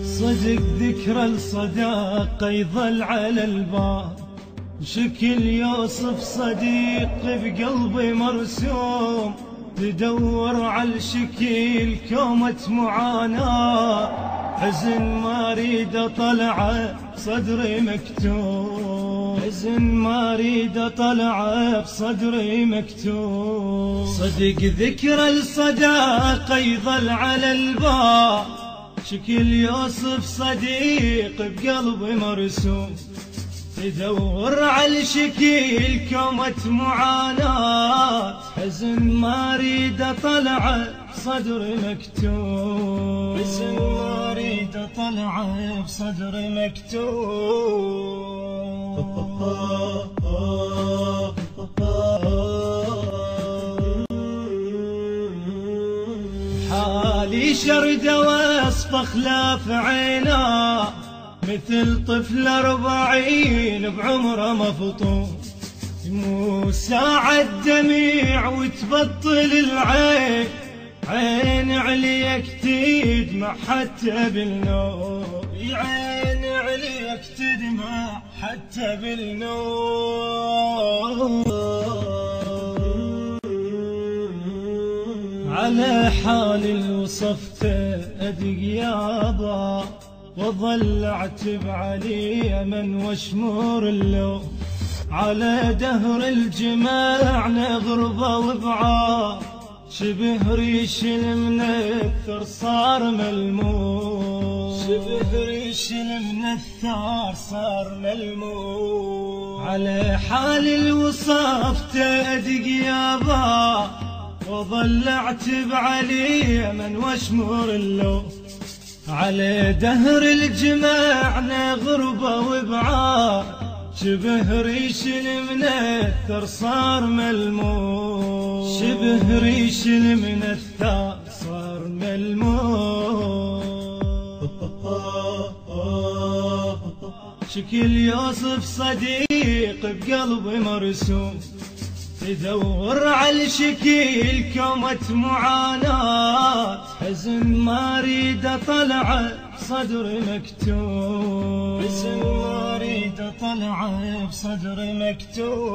صدق ذكرى الصداقة يظل على البال، شكل يوصف صديق بقلبي مرسوم، تدور على الشكل كومة معاناة، حزن ما اريد اطلعه بصدري مكتوب، حزن ما اريد اطلعه بصدري مكتوب. صدق ذكرى الصداقة يظل على البال، شكل يوصف صديق بقلبي مرسوم، تدور على الشكل كومة معاناة، حزن ما اريد اطلعه بصدري مكتوب، حزن ما اريد اطلعه بصدري مكتوب. حالي شرد وصف خلاف عينا، مثل طفل 40 بعمره مفطوم، مو ساعة دميع وتبطل العين، عين عليك تدمع حتى بالنوم، عين عليك تدمع حتى بالنوم. على حالي اللي وصفته ادق يابا، وظل اعتب علي من واشمور اللوم، على دهر الجماعنا غربة وبعاد، شبه ريش المنثر صار ملموم، شبه ريش المنثر صار ملموم. على حالي اللي وصفته ادق يابا، وظل اعتب علي من واشمور اللوم، على دهر الجماعنا غربة وبعاد، شبه ريش المنثر صار ملموم، شبه ريش المنثر صار ملموم. شكل يوصف صديق بقلبي مرسوم، تدور على الشكل كومة معاناة، حزن ما اريد اطلعه بصدري مكتوب، حزن ما اريد اطلعه بصدري مكتوب.